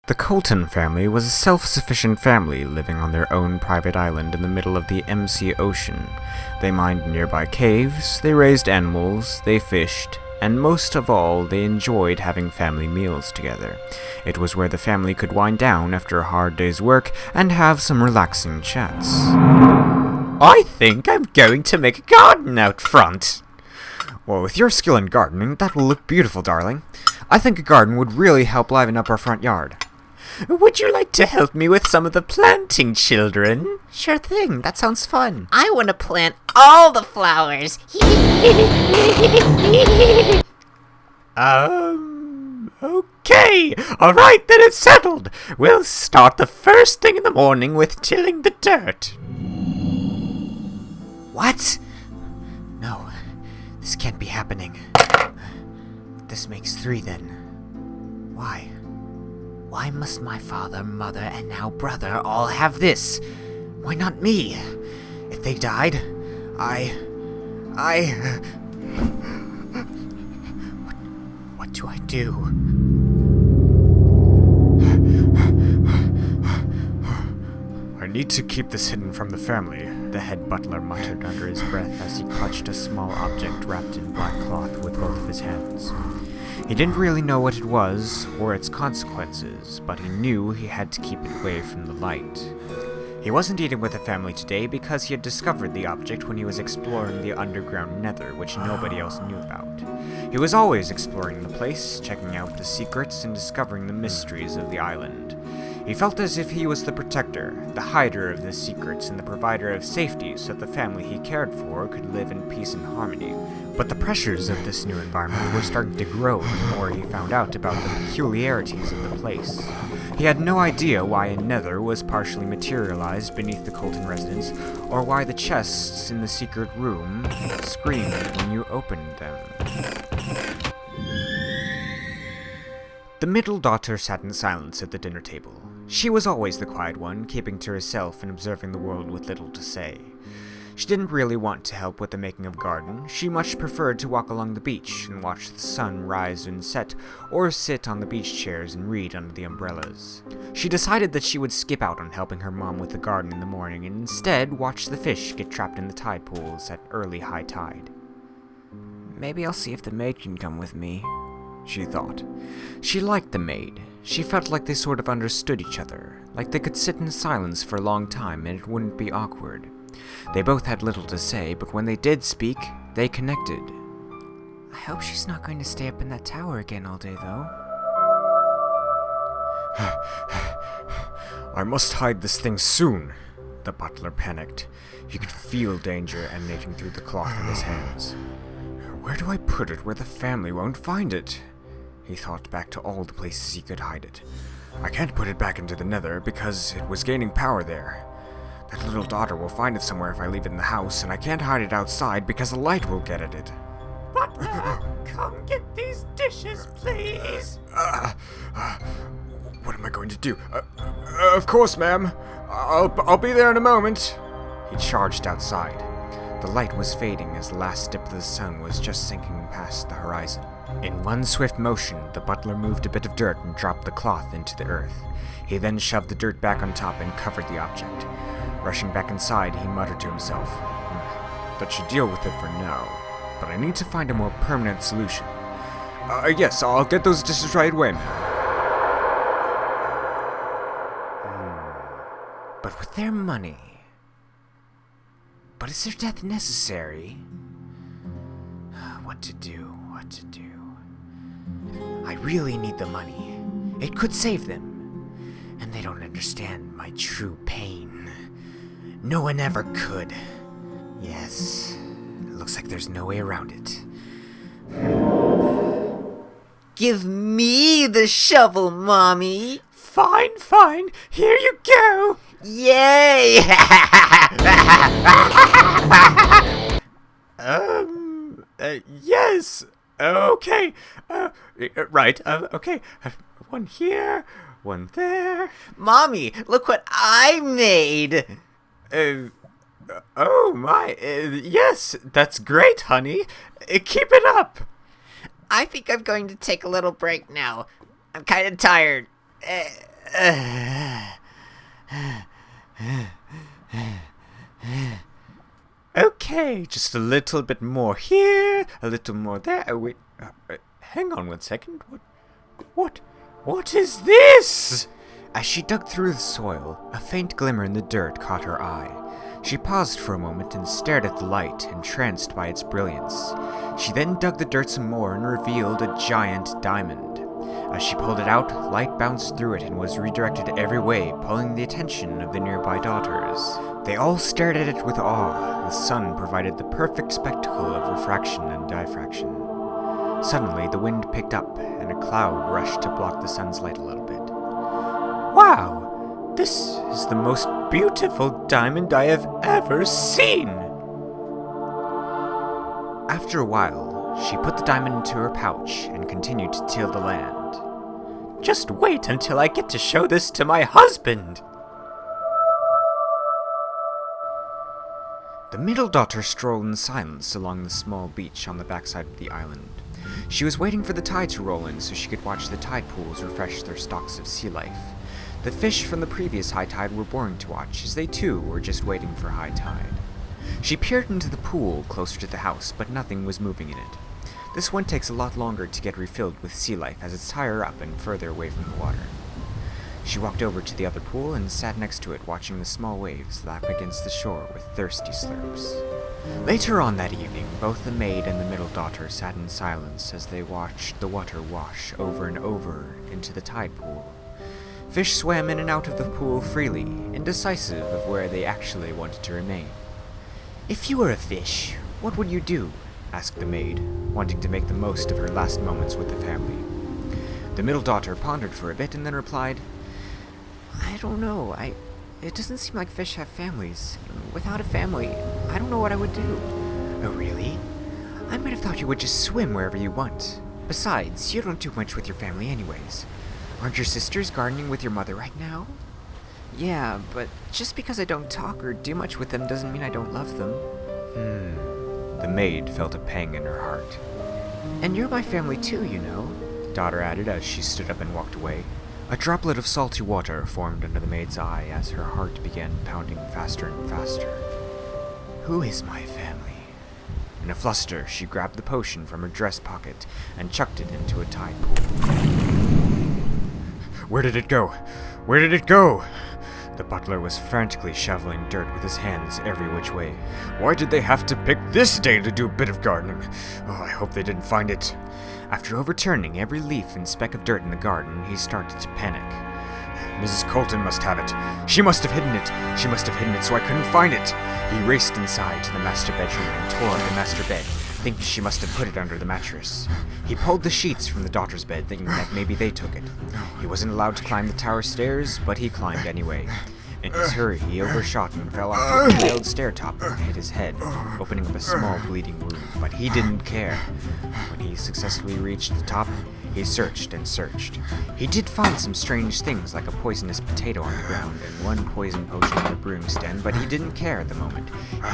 The Coulton family was a self-sufficient family living on their own private island in the middle of the MC Ocean. They mined nearby caves, they raised animals, they fished, and most of all, they enjoyed having family meals together. It was where the family could wind down after a hard day's work and have some relaxing chats. I think I'm going to make a garden out front. Well, with your skill in gardening, that will look beautiful, darling. I think a garden would really help liven up our front yard. Would you like to help me with some of the planting, children? Sure thing, that sounds fun. I want to plant all the flowers. Okay. Alright, then it's settled. We'll start the first thing in the morning with tilling the dirt. What? No, this can't be happening. This makes 3 then. Why? Why must my father, mother, and now brother all have this? Why not me? If they died, What do I do? I need to keep this hidden from the family, the head butler muttered under his breath as he clutched a small object wrapped in black cloth with both of his hands. He didn't really know what it was, or its consequences, but he knew he had to keep it away from the light. He wasn't eating with the family today because he had discovered the object when he was exploring the underground nether, which nobody else knew about. He was always exploring the place, checking out the secrets and discovering the mysteries of the island. He felt as if he was the protector, the hider of the secrets, and the provider of safety so that the family he cared for could live in peace and harmony. But the pressures of this new environment were starting to grow the more he found out about the peculiarities of the place. He had no idea why a nether was partially materialized beneath the Coulton residence, or why the chests in the secret room screamed when you opened them. The middle daughter sat in silence at the dinner table. She was always the quiet one, keeping to herself and observing the world with little to say. She didn't really want to help with the making of garden. She much preferred to walk along the beach and watch the sun rise and set, or sit on the beach chairs and read under the umbrellas. She decided that she would skip out on helping her mom with the garden in the morning and instead watch the fish get trapped in the tide pools at early high tide. Maybe I'll see if the maid can come with me, she thought. She liked the maid. She felt like they sort of understood each other, like they could sit in silence for a long time and it wouldn't be awkward. They both had little to say, but when they did speak, they connected. I hope she's not going to stay up in that tower again all day, though. I must hide this thing soon, the butler panicked. He could feel danger emanating through the cloth in his hands. Where do I put it where the family won't find it? He thought back to all the places he could hide it. I can't put it back into the nether because it was gaining power there. That little daughter will find it somewhere if I leave it in the house, and I can't hide it outside because the light will get at it. Butler, come get these dishes, please. What am I going to do? Of course, ma'am. I'll be there in a moment. He charged outside. The light was fading as the last dip of the sun was just sinking past the horizon. In one swift motion, the butler moved a bit of dirt and dropped the cloth into the earth. He then shoved the dirt back on top and covered the object. Rushing back inside, he muttered to himself, That should deal with it for now, but I need to find a more permanent solution. Yes, I'll get those dishes right away, ma'am. But with their money... But is their death necessary? What to do? I really need the money. It could save them. And they don't understand my true pain. No one ever could. Yes, it looks like there's no way around it. Give me the shovel, Mommy. Fine. Here you go. Yay! Yes. Okay. Right. Okay. One here, one there. Mommy, look what I made. Oh my. Yes, that's great, honey. Keep it up. I think I'm going to take a little break now. I'm kind of tired. Okay, just a little bit more here, a little more there. Oh, wait, hang on 1 second. What is this? As she dug through the soil, a faint glimmer in the dirt caught her eye. She paused for a moment and stared at the light, entranced by its brilliance. She then dug the dirt some more and revealed a giant diamond. As she pulled it out, light bounced through it and was redirected every way, pulling the attention of the nearby daughters. They all stared at it with awe. The sun provided the perfect spectacle of refraction and diffraction. Suddenly, the wind picked up, and a cloud rushed to block the sun's light a little bit. Wow! This is the most beautiful diamond I have ever seen! After a while, she put the diamond into her pouch and continued to till the land. Just wait until I get to show this to my husband! The middle daughter strolled in silence along the small beach on the backside of the island. She was waiting for the tide to roll in so she could watch the tide pools refresh their stocks of sea life. The fish from the previous high tide were boring to watch, as they too were just waiting for high tide. She peered into the pool closer to the house, but nothing was moving in it. This one takes a lot longer to get refilled with sea life as it's higher up and further away from the water. She walked over to the other pool and sat next to it, watching the small waves lap against the shore with thirsty slurps. Later on that evening, both the maid and the middle daughter sat in silence as they watched the water wash over and over into the tide pool. Fish swam in and out of the pool freely, indecisive of where they actually wanted to remain. "If you were a fish, what would you do?" asked the maid, wanting to make the most of her last moments with the family. The middle daughter pondered for a bit and then replied, "I don't know. It doesn't seem like fish have families. Without a family, I don't know what I would do." "Oh, really? I might have thought you would just swim wherever you want. Besides, you don't do much with your family anyways. Aren't your sisters gardening with your mother right now?" "Yeah, but just because I don't talk or do much with them doesn't mean I don't love them." The maid felt a pang in her heart. "And you're my family too, you know," the daughter added as she stood up and walked away. A droplet of salty water formed under the maid's eye as her heart began pounding faster and faster. "Who is my family?" In a fluster, she grabbed the potion from her dress pocket and chucked it into a tide pool. "Where did it go? Where did it go?" The butler was frantically shoveling dirt with his hands every which way. "Why did they have to pick this day to do a bit of gardening? Oh, I hope they didn't find it." After overturning every leaf and speck of dirt in the garden, he started to panic. "Mrs. Coulton must have it. She must have hidden it. She must have hidden it so I couldn't find it." He raced inside to the master bedroom and tore up the master bed, thinking she must have put it under the mattress. He pulled the sheets from the daughter's bed, thinking that maybe they took it. He wasn't allowed to climb the tower stairs, but he climbed anyway. In his hurry, he overshot and fell off the tiled stair top and hit his head, opening up a small bleeding wound, but he didn't care. When he successfully reached the top, he searched and searched. He did find some strange things like a poisonous potato on the ground and one poison potion on the brewing stand, but he didn't care at the moment.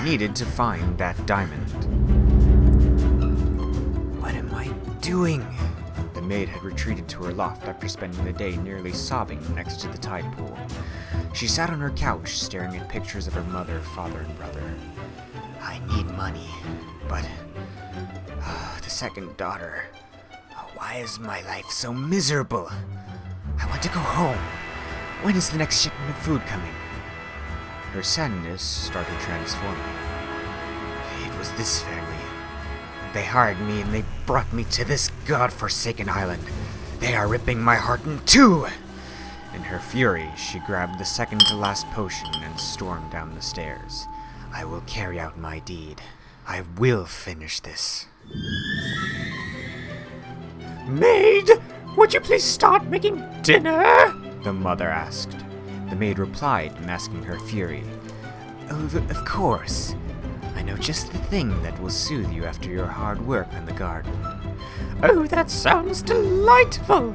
He needed to find that diamond. "What am I doing?" The maid had retreated to her loft after spending the day nearly sobbing next to the tide pool. She sat on her couch, staring at pictures of her mother, father, and brother. "I need money, but the second daughter. Why is my life so miserable? I want to go home. When is the next shipment of food coming?" Her sadness started transforming. "It was this family. They hired me and they brought me to this god-forsaken island. They are ripping my heart in two!" In her fury, she grabbed the second-to-last potion and stormed down the stairs. "I will carry out my deed. I will finish this." "Maid, would you please start making dinner?" the mother asked. The maid replied, masking her fury. Of course. I know just the thing that will soothe you after your hard work in the garden." "Oh, that sounds delightful!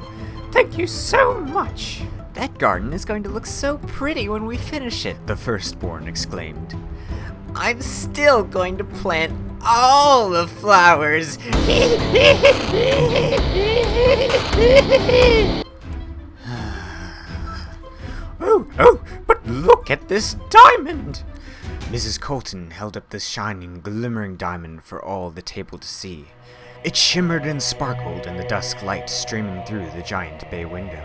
Thank you so much!" "That garden is going to look so pretty when we finish it," the firstborn exclaimed. I'm still going to plant all the flowers. Oh, but look at this diamond! Mrs. Coulton held up the shining, glimmering diamond for all the table to see. It shimmered and sparkled in the dusk light streaming through the giant bay window.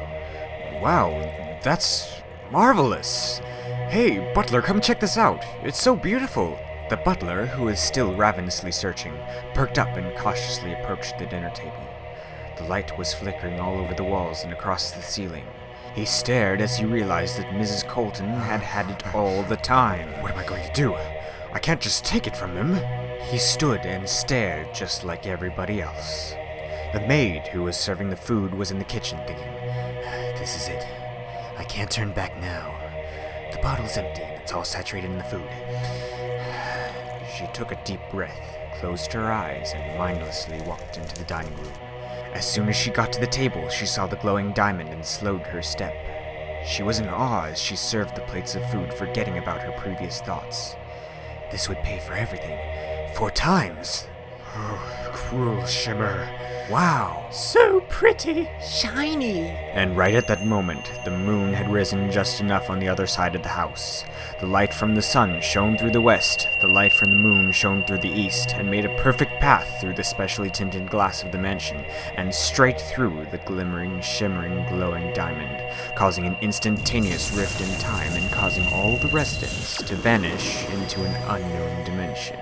Wow, that's marvelous! Hey, Butler, come check this out. It's so beautiful. The butler, who was still ravenously searching, perked up and cautiously approached the dinner table. The light was flickering all over the walls and across the ceiling. He stared as he realized that Mrs. Coulton had had it all the time. What am I going to do? I can't just take it from him. He stood and stared just like everybody else. The maid who was serving the food was in the kitchen thinking, "This is it. I can't turn back now. The bottle's empty and it's all saturated in the food." She took a deep breath, closed her eyes, and mindlessly walked into the dining room. As soon as she got to the table, she saw the glowing diamond and slowed her step. She was in awe as she served the plates of food, forgetting about her previous thoughts. This would pay for everything. 4 times! Oh, cruel shimmer. Wow! So pretty! Shiny! And right at that moment, the moon had risen just enough on the other side of the house. The light from the sun shone through the west, the light from the moon shone through the east, and made a perfect path through the specially tinted glass of the mansion, and straight through the glimmering, shimmering, glowing diamond, causing an instantaneous rift in time and causing all the residents to vanish into an unknown dimension.